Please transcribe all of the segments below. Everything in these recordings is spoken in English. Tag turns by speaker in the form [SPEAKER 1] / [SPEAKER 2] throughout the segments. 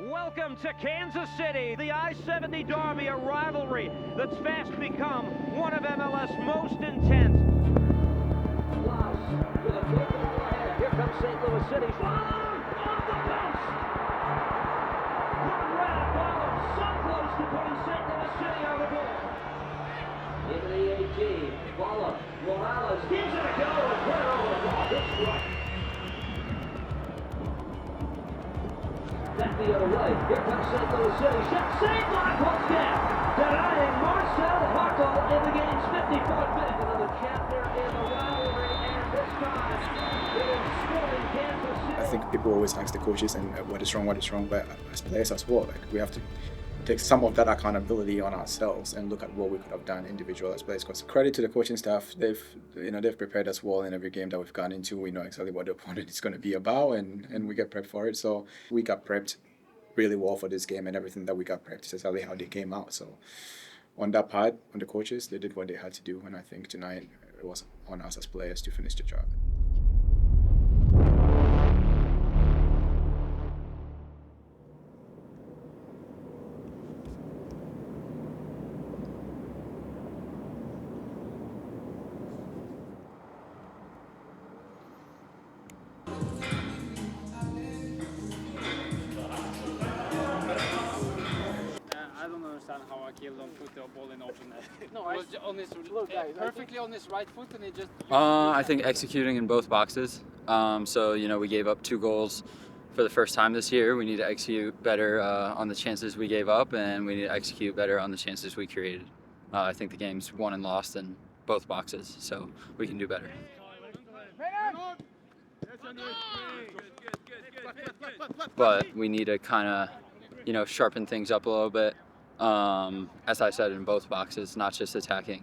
[SPEAKER 1] Welcome to Kansas City, the I-70 Derby, a rivalry that's fast become one of MLS' most intense. With a big ball ahead. Here comes St. Louis City. Followed off the post. Conrad Waller so close to putting St. Louis City on the board. Into the 18. Waller. Morales gives it a go. And put it over the ball. It's right. Back the other way. Here comes St. Louis City. Shot saved by Postel. Denying Marcel Hartel in the game's 54th minute. Another chapter in the rivalry, and this time it is scoring Kansas City.
[SPEAKER 2] I think people always ask the coaches and what is wrong, but as players as well, like we have to take some of that accountability on ourselves and look at what we could have done individual as players. Because credit to the coaching staff, they've prepared us well in every game that we've gone into. We know exactly what the opponent is going to be about, and we get prepped for it. So we got prepped really well for this game, and everything that we got prepped is exactly how they came out. So on that part, on the coaches, they did what they had to do, and I think tonight it was on us as players to finish the job.
[SPEAKER 3] How Akil don't put the ball in open net. No, it was on his, perfectly on his right foot, and he just...
[SPEAKER 4] I think executing in both boxes. So, we gave up 2 goals for the first time this year. We need to execute better on the chances we gave up, and we need to execute better on the chances we created. I think the game's won and lost in both boxes, so we can do better. But we need to kind of, sharpen things up a little bit. As I said, in both boxes, not just attacking.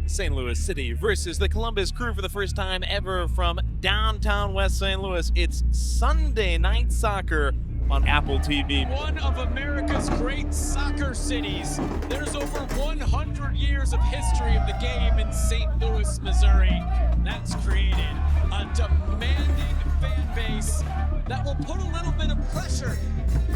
[SPEAKER 5] St. Louis City versus the Columbus Crew for the first time ever from downtown West St. Louis. It's Sunday Night Soccer on Apple TV.
[SPEAKER 6] One of America's great soccer cities. There's over 100 years of history of the game in St. Louis, Missouri. That's created a demanding fan base that will put a little bit of pressure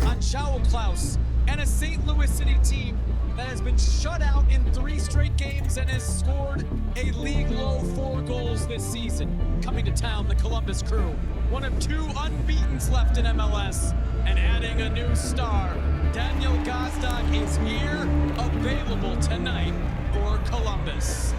[SPEAKER 6] on João Klaus and a St. Louis City team that has been shut out in 3 straight games and has scored a league-low 4 goals this season. Coming to town, the Columbus Crew, one of 2 unbeatens left in MLS, and adding a new star. Daniel Gazdag is here, available tonight for Columbus.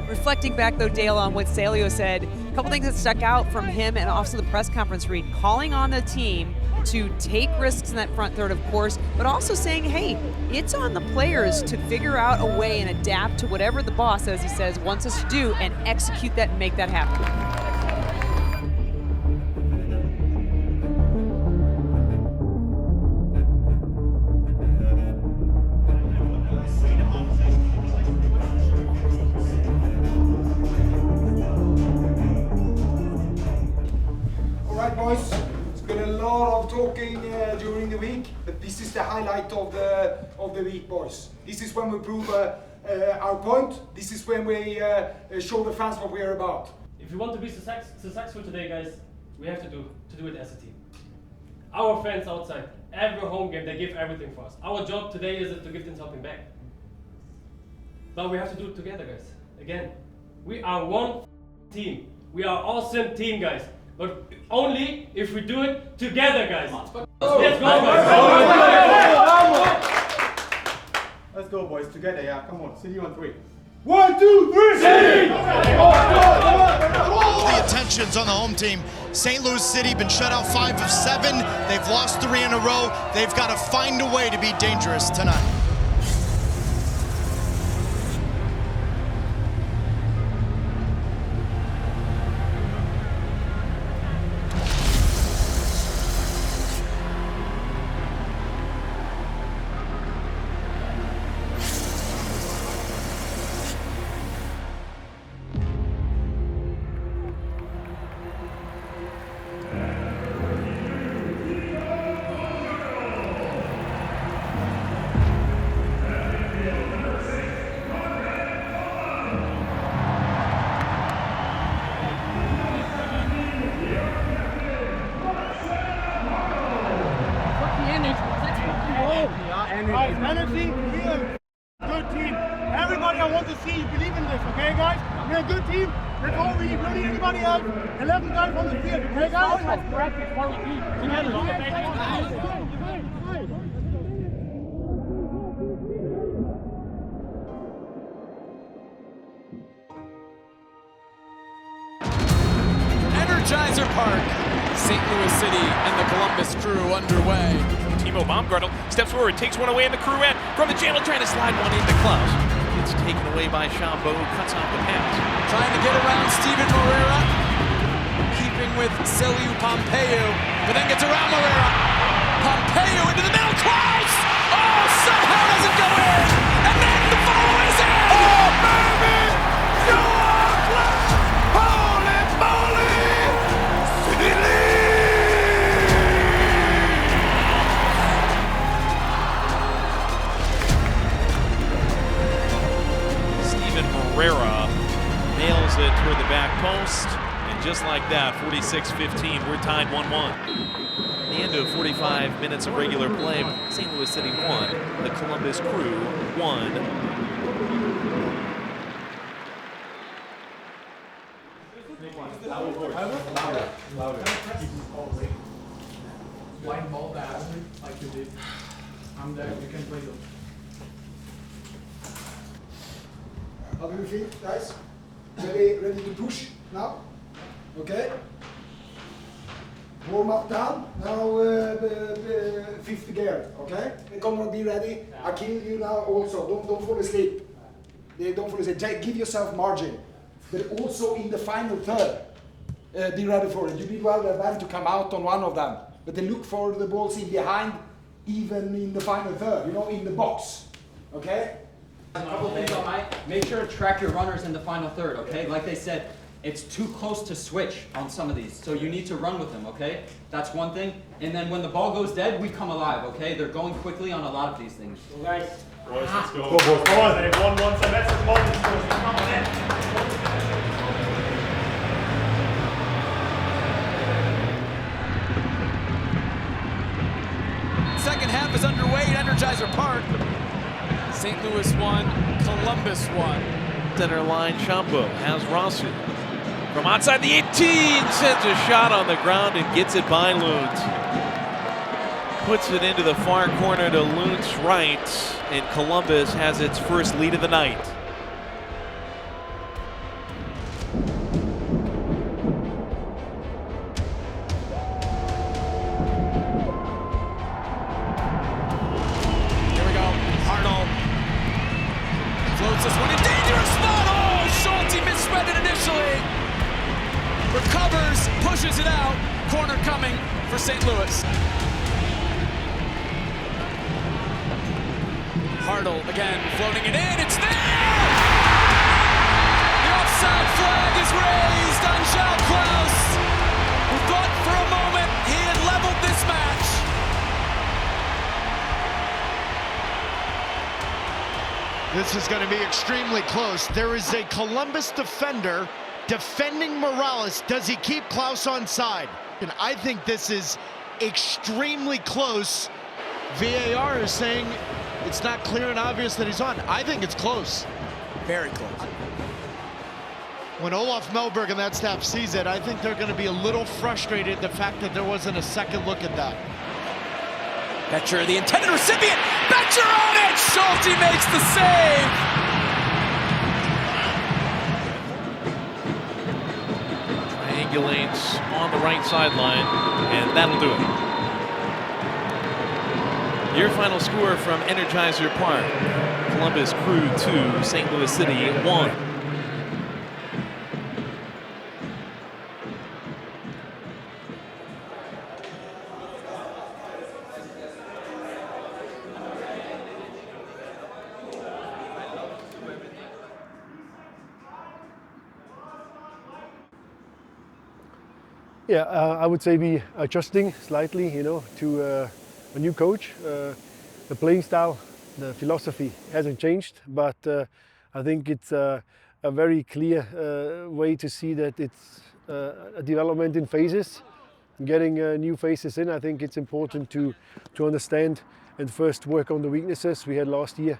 [SPEAKER 7] Reflecting back, though, Dale, on what Celio said, a couple things that stuck out from him and also the press conference read, calling on the team to take risks in that front third, of course, but also saying, hey, it's on the players to figure out a way and adapt to whatever the boss, as he says, wants us to do and execute that and make that happen.
[SPEAKER 8] Boys, it's been a lot of talking during the week, but this is the highlight of the week, boys. This is when we prove our point. This is when we show the fans what we are about.
[SPEAKER 9] If we want to be successful today, guys, we have to do it as a team. Our fans outside, every home game, they give everything for us. Our job today is to give them something back. But we have to do it together, guys. Again, we are one team. We are awesome team, guys. But only if we do it together, guys. Let's go, guys.
[SPEAKER 10] Let's go, boys. Together, yeah. Come on. City on 3.
[SPEAKER 8] 1, 2, 3, City!
[SPEAKER 11] The attention's on the home team. St. Louis City been shut out 5 of 7. They've lost 3 in a row. They've got to find a way to be dangerous tonight.
[SPEAKER 10] Guys, energy, real good team. Everybody, I want to see you believe in this, okay, guys? We're a good team. Before we bully anybody else, 11 guys on the field, okay, guys? Let's practice before we eat together.
[SPEAKER 6] Energizer Park, St. Louis City and the Columbus Crew underway.
[SPEAKER 5] Timo Baumgartel steps forward, takes one away in the Crew end from the jailer, trying to slide one into Klaus. It's taken away by Chambeau, who cuts off the pass.
[SPEAKER 6] Trying to get around Steven Moreira, keeping with Celiu Pompeu, but then gets around Moreira. Pompeu into the middle, Klaus! Oh, somehow doesn't go in! And then the follow is in! Oh, baby! You are Klaus! Holy moly! City
[SPEAKER 5] Steven Moreira nails it toward the back post, and just like that, 46-15, we're tied 1-1. The end of 45 minutes of regular play, St. Louis City 1, the Columbus Crew 1.
[SPEAKER 10] Blind ball that like you did. I'm there, you can play them.
[SPEAKER 8] How do you feel, guys? Ready to push now? Okay. Warm up down. Now the fifth gear. Okay. Come on, be ready. I kill you now. Also, don't fall asleep. Don't fall asleep. Give yourself margin. But also in the final third, be ready for it. You did well then to come out on one of them. But then look for the balls in behind, even in the final third. You know, in the box. Okay.
[SPEAKER 12] A couple things on make sure to track your runners in the final third, okay? Like they said, it's too close to switch on some of these, so you need to run with them, okay? That's one thing. And then when the ball goes dead, we come alive, okay? They're going quickly on a lot of these things.
[SPEAKER 9] So guys,
[SPEAKER 10] Boys, let's go. Go, boys. Come on. They've won one semester. Come on, let's go. Come on in.
[SPEAKER 6] Second half is underway at Energizer Park. St. Louis 1, Columbus 1.
[SPEAKER 5] Center line, Chambeau has Rossi. From outside the 18, sends a shot on the ground and gets it by Luntz. Puts it into the far corner to Luntz's right, and Columbus has its first lead of the night.
[SPEAKER 6] Floats this one in dangerous spot. Oh, Schulte misread it initially. Recovers, pushes it out. Corner coming for St. Louis. Hartel again, floating it in. It's there! The offside flag is raised on João Klaus, who thought for a moment he had leveled this match.
[SPEAKER 11] This is going to be extremely close. There is a Columbus defender defending Morales. Does he keep Klaus onside? And I think this is extremely close. VAR is saying it's not clear and obvious that he's on. I think it's close.
[SPEAKER 6] Very close.
[SPEAKER 11] When Olof, Mellberg, and that staff sees it, I think they're going to be a little frustrated the fact that there wasn't a second look at that.
[SPEAKER 6] Betcher, the intended recipient. Betcher on it! Schulte makes the save!
[SPEAKER 5] Triangulates on the right sideline, and that'll do it. Your final score from Energizer Park. Columbus Crew 2, St. Louis City 1.
[SPEAKER 13] Yeah, I would say we adjusting slightly, you know, to a new coach. The playing style, the philosophy hasn't changed, but I think it's a very clear way to see that it's a development in phases. getting new faces in. I think it's important to understand and first work on the weaknesses we had last year.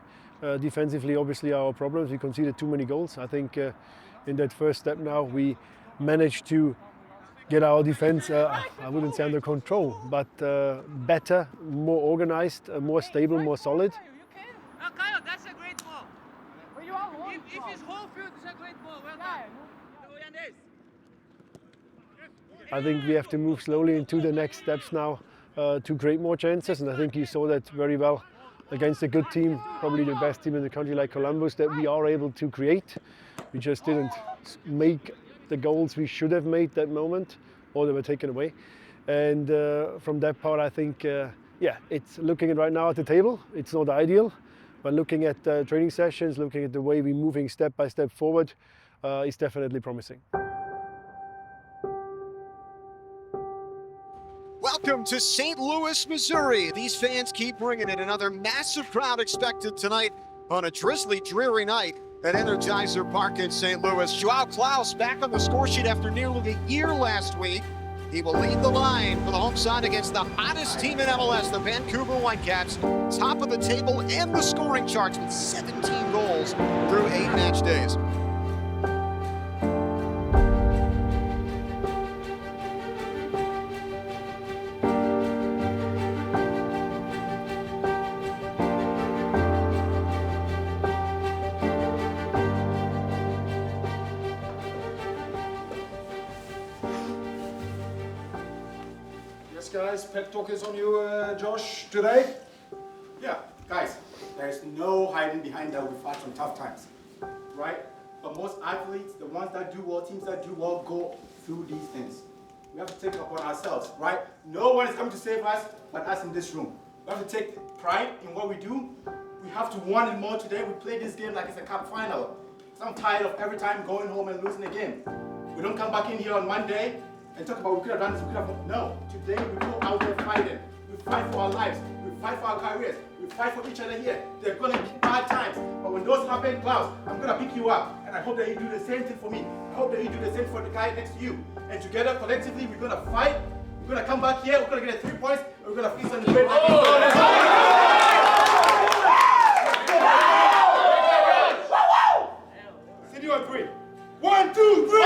[SPEAKER 13] Defensively, obviously, our problems. We conceded too many goals. I think in that first step now, we managed to get our defense, I wouldn't say under control, but better, more organized, more stable, more solid.
[SPEAKER 3] Kyle, that's a great ball. If his whole field is a great ball, well done.
[SPEAKER 13] I think we have to move slowly into the next steps now to create more chances, and I think you saw that very well against a good team, probably the best team in the country like Columbus, that we are able to create. We just didn't make the goals we should have made that moment, or they were taken away. And from that part, I think, yeah, it's looking at right now at the table, it's not ideal, but looking at training sessions, looking at the way we're moving step by step forward, is definitely promising.
[SPEAKER 14] Welcome to St. Louis, Missouri. These fans keep bringing it. Another massive crowd expected tonight on a drizzly, dreary night at Energizer Park in St. Louis. Joao Klaus back on the score sheet after nearly a year last week. He will lead the line for the home side against the hottest team in MLS, the Vancouver Whitecaps, top of the table and the scoring charts with 17 goals through 8 match days.
[SPEAKER 8] Guys, pep talk is on you, Josh, today.
[SPEAKER 15] Yeah, guys, there's no hiding behind that we fight some tough times, right? But most athletes, the ones that do well, teams that do well, go through these things. We have to take it upon ourselves, right? No one is coming to save us but us in this room. We have to take pride in what we do. We have to want it more today. We play this game like it's a cup final. So I'm tired of every time going home and losing a game. We don't come back in here on Monday and talk about we could have done this, we could have. No, today we go out there fighting. We fight for our lives. We fight for our careers. We fight for each other here. There are going to be bad times, but when those happen, Klaus, I'm going to pick you up, and I hope that you do the same thing for me. I hope that you do the same for the guy next to you. And together, collectively, we're going to fight. We're going to come back here. We're going to get 3 points, and we're going to feast on the great. See you on 3. 1, 2, 3.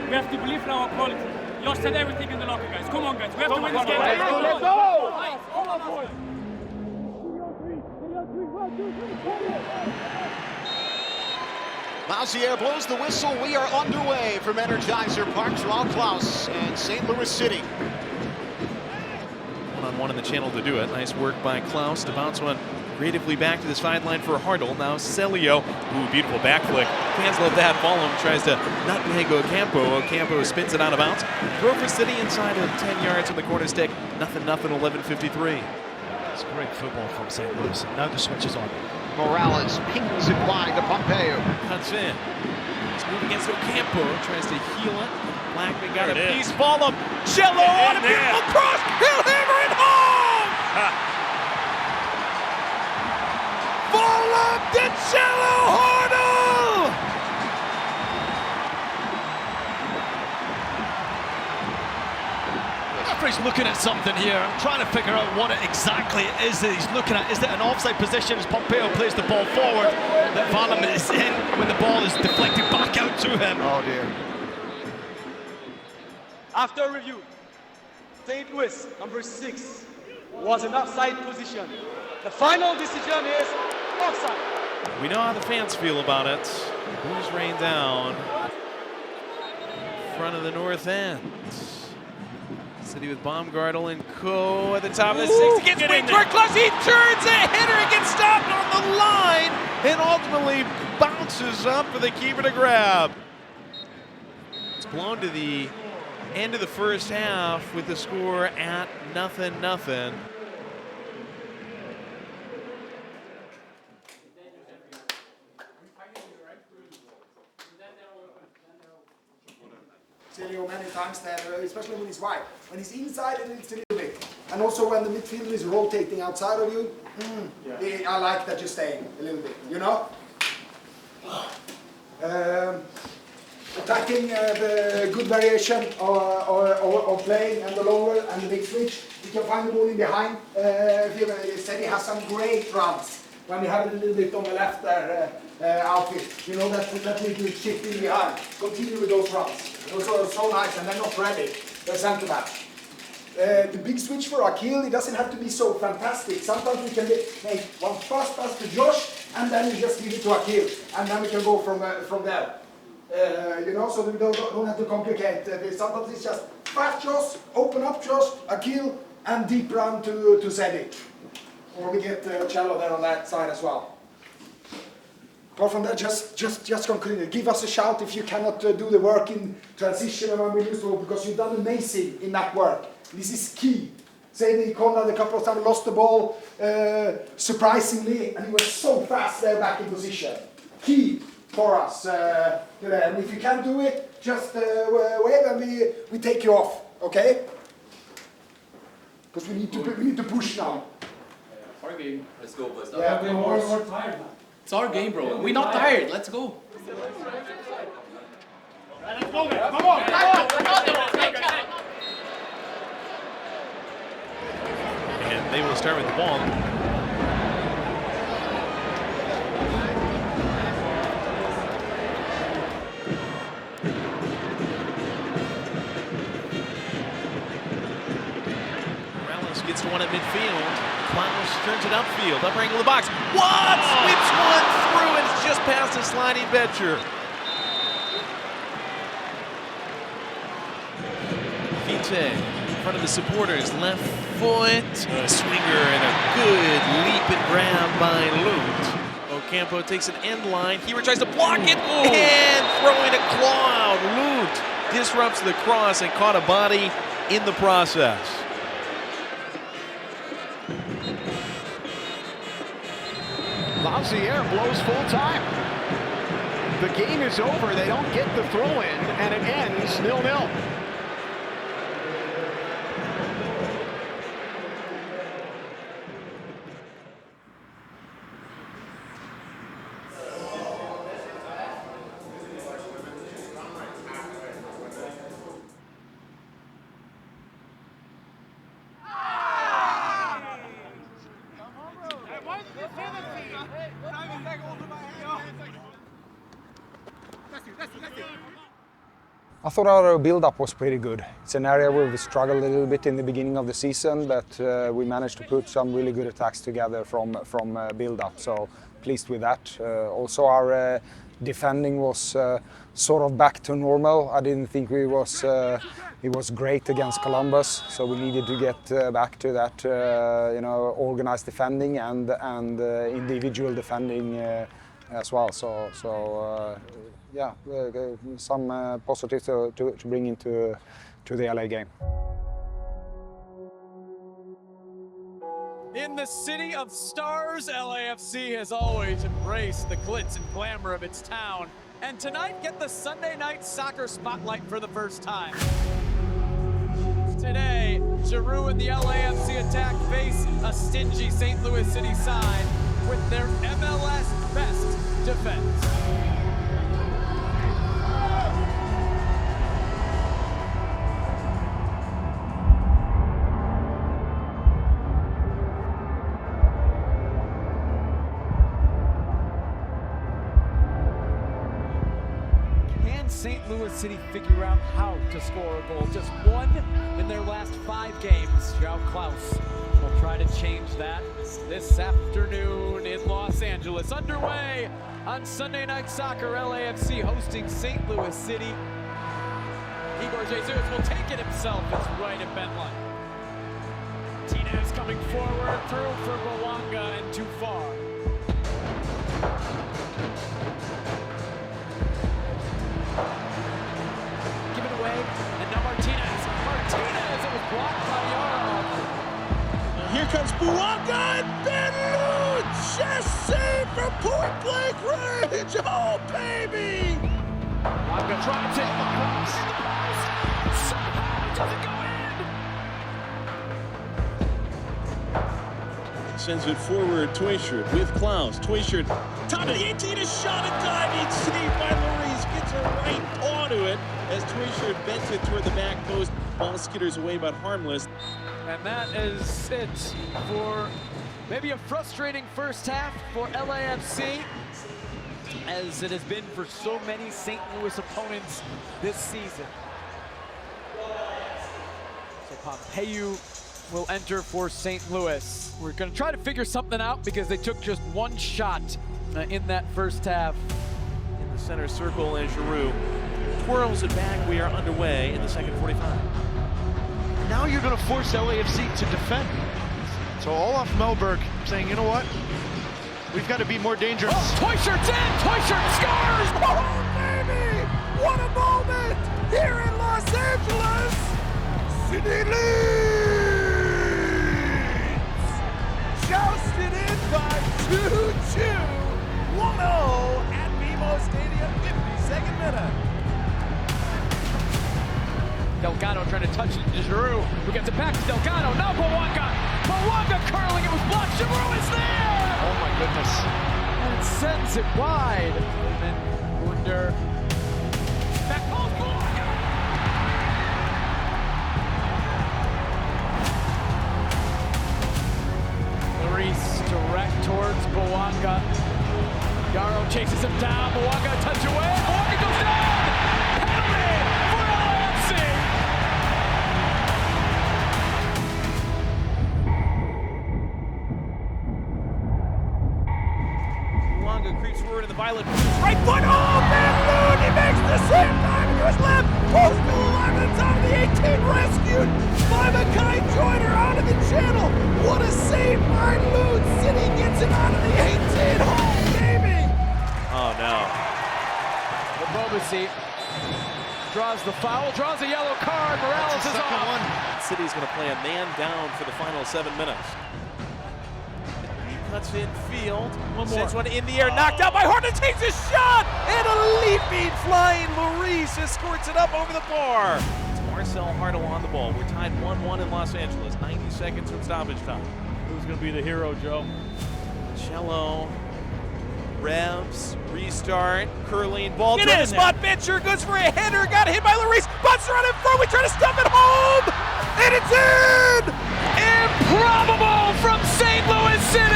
[SPEAKER 9] We have to believe in our quality. Josh said everything in the locker, guys. Come on, guys. We have to win this game.
[SPEAKER 10] Let's go!
[SPEAKER 14] Mausier blows the whistle. We are underway from Energizer Park. Joao Klaus and St. Louis City.
[SPEAKER 5] One-on-one in the channel to do it. Nice work by Klaus to bounce one creatively back to the sideline for Hartel. Now Celio. Ooh, beautiful back flick. Fans love that. Ballum tries to nutmeg Ocampo. Ocampo spins it out of bounds. Throw for City inside of 10 yards on the corner stick. Nothing, 11:53.
[SPEAKER 11] It's great football from St. Louis. Now the switch is on.
[SPEAKER 14] Morales pings it wide to Pompeo.
[SPEAKER 5] Cuts in. He's moving against Ocampo. Tries to heal it. Blackman got a piece. Ballum. Cello on a beautiful cross. He'll hammer it home! Ballum to Cello Hartel!
[SPEAKER 11] Referee's looking at something here. I'm trying to figure out what it exactly is that he's looking at. Is it an offside position as Pompeo plays the ball forward that Ballum is in when the ball is deflected back out to him?
[SPEAKER 14] Oh dear.
[SPEAKER 16] After review, St. Louis, number 6, was an offside position. The final decision is offside.
[SPEAKER 5] We know how the fans feel about it. Blues rain down. Front of the north end. City with Baumgartel and Co. at the top of the 6. Gets way toward Klaus. He turns a header and gets stopped on the line and ultimately bounces up for the keeper to grab. blown to the end of the first half with the score at 0-0.
[SPEAKER 8] Celio many times that, especially when he's wide. When he's inside, it's a little bit. And also when the midfielder is rotating outside of you, I like that you're staying a little bit, you know? Attacking the good variation of playing and the longer and the big switch. You can find the ball in behind. Celio has some great runs when we have it a little bit on the left there outfit. You know, that little shifting behind. Continue with those runs. Those are so nice, and they're not ready. They're centre back. The big switch for Akil, it doesn't have to be so fantastic. Sometimes we can make one fast pass to Josh, and then we just give it to Akil, and then we can go from there. You know, so we don't have to complicate. Sometimes it's just fast Josh, open up Josh, Akil, and deep run to Zedi. Or we get Cello there on that side as well. Apart from that, just continue. Give us a shout if you cannot do the work in transition and when we lose the ball, because you've done amazing in that work. This is key. Zedi Conrad a couple of times lost the ball surprisingly, and he was so fast there back in position. Key for us today. And if you can't do it, just wave and we take you off, okay? Because we need to push now.
[SPEAKER 17] Our game. Let's go, boys.
[SPEAKER 9] Yeah, we're tired now.
[SPEAKER 17] It's our game, bro. We're not tired. Let's go.
[SPEAKER 10] Let's go, guys. Come on, come on.
[SPEAKER 5] And they will start with the ball. Morales gets to one at midfield. Klaus turns it upfield, upper angle of the box. What? Sweeps one through and it's just past a sliding Betcher. Vite in front of the supporters, left foot, a swinger and a good leap and grab by Lute. Ocampo takes an end line, he tries to block it and throwing a claw out. Lute disrupts the cross and caught a body in the process.
[SPEAKER 11] Lausier blows full time. The game is over. They don't get the throw in, and it ends 0-0.
[SPEAKER 18] I thought our build-up was pretty good. It's an area where we struggled a little bit in the beginning of the season, but we managed to put some really good attacks together from build-up, so pleased with that. Also our defending was sort of back to normal. I didn't think it was great against Columbus, so we needed to get back to that organized defending and individual defending as well. So yeah, some positives to bring into the LA game.
[SPEAKER 6] In the city of stars, LAFC has always embraced the glitz and glamour of its town, and tonight get the Sunday night soccer spotlight for the first time. Today, Giroud and the LAFC attack face a stingy St. Louis City side with their MLS best defense. St. Louis City figure out how to score a goal. Just one in their last 5 games. Joao Klaus will try to change that this afternoon in Los Angeles. Underway on Sunday Night Soccer, LAFC hosting St. Louis City. Igor Jesus will take it himself. It's right at Bentline. Tinez coming forward, through for Bouanga and too far.
[SPEAKER 19] comes Buanga and Ben Lutz! Just save from point blank range! Oh, baby!
[SPEAKER 20] Buanga trying to take the cross. Somehow doesn't go in!
[SPEAKER 5] Sends it forward, Toyshirt with Klaus. Toyshirt, top of the 18, a shot at diving, saved by Lloris. Gets a right paw to it as Toyshirt bends it toward the back post. Ball skitters away, but harmless.
[SPEAKER 20] And that is it for maybe a frustrating first half for LAFC, as it has been for so many St. Louis opponents this season. So Pompeu will enter for St. Louis. We're going to try to figure something out because they took just one shot in that first half.
[SPEAKER 5] In the center circle, and Giroud twirls it back. We are underway in the second 45.
[SPEAKER 11] Now you're going to force LAFC to defend. So Olof Mellberg saying, you know what? We've got to be more dangerous.
[SPEAKER 20] Oh, Toyshirt's in! Toyshirt scores!
[SPEAKER 19] Oh, baby! What a moment here in Los Angeles! City leads! Jousted in by 2-2. 1-0 at BMO Stadium, 52nd minute.
[SPEAKER 20] Delgado trying to touch it to Giroud, who gets it back to Delgado. Now Buanga! Buanga curling, it was blocked. Giroud is there!
[SPEAKER 11] Oh my goodness.
[SPEAKER 20] And it sends it wide. And then Wunder. Back post, Buanga! Lloris direct towards Buanga. Yaro chases him down. Buanga touch away. Buanga goes down! Penalty for LAFC!
[SPEAKER 5] Creeps forward in the violet.
[SPEAKER 19] Right foot, oh, Ben Loon, he makes the same time into his left. Post goal line on top of the 18, rescued by Mackay Joyner out of the channel. What a save by Loon. City gets it out of the 18. Oh, baby.
[SPEAKER 5] Oh, no.
[SPEAKER 20] The Bobasi draws the foul, draws a yellow card. Morales is off.
[SPEAKER 5] City's going to play a man down for the final 7 minutes. Cuts in field, sends one in the air, knocked out by Hartel, takes a shot, and a leaping, flying Lloris just squirts it up over the bar. It's Marcel Hartel on the ball. We're tied 1-1 in Los Angeles, 90 seconds from stoppage time.
[SPEAKER 9] Who's going to be the hero, Joe?
[SPEAKER 5] Cello, revs, restart, curling, ball in a spot, Bencher goes for a header, got hit by Lloris, butts are on in front, we try to stuff it home, and it's in!
[SPEAKER 20] Improbable from St. Louis City!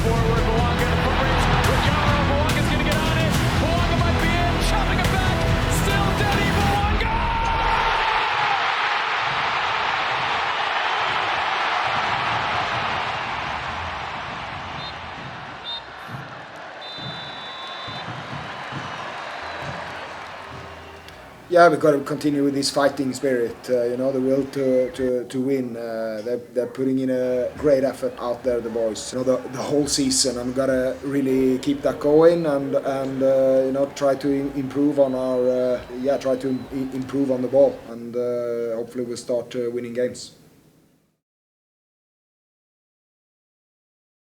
[SPEAKER 20] Forward, Buanga for Reach with Yaro. Buanga's gonna get on it. Buanga might be in, chopping it back. Still Denny Buanga!
[SPEAKER 8] Yeah, we've got to continue with this fighting spirit, you know, the will to win. They're putting in a great effort out there, the boys, you know, the whole season, and we've got to really keep that going and you know, try to improve on our, improve on the ball, and hopefully we'll start winning games.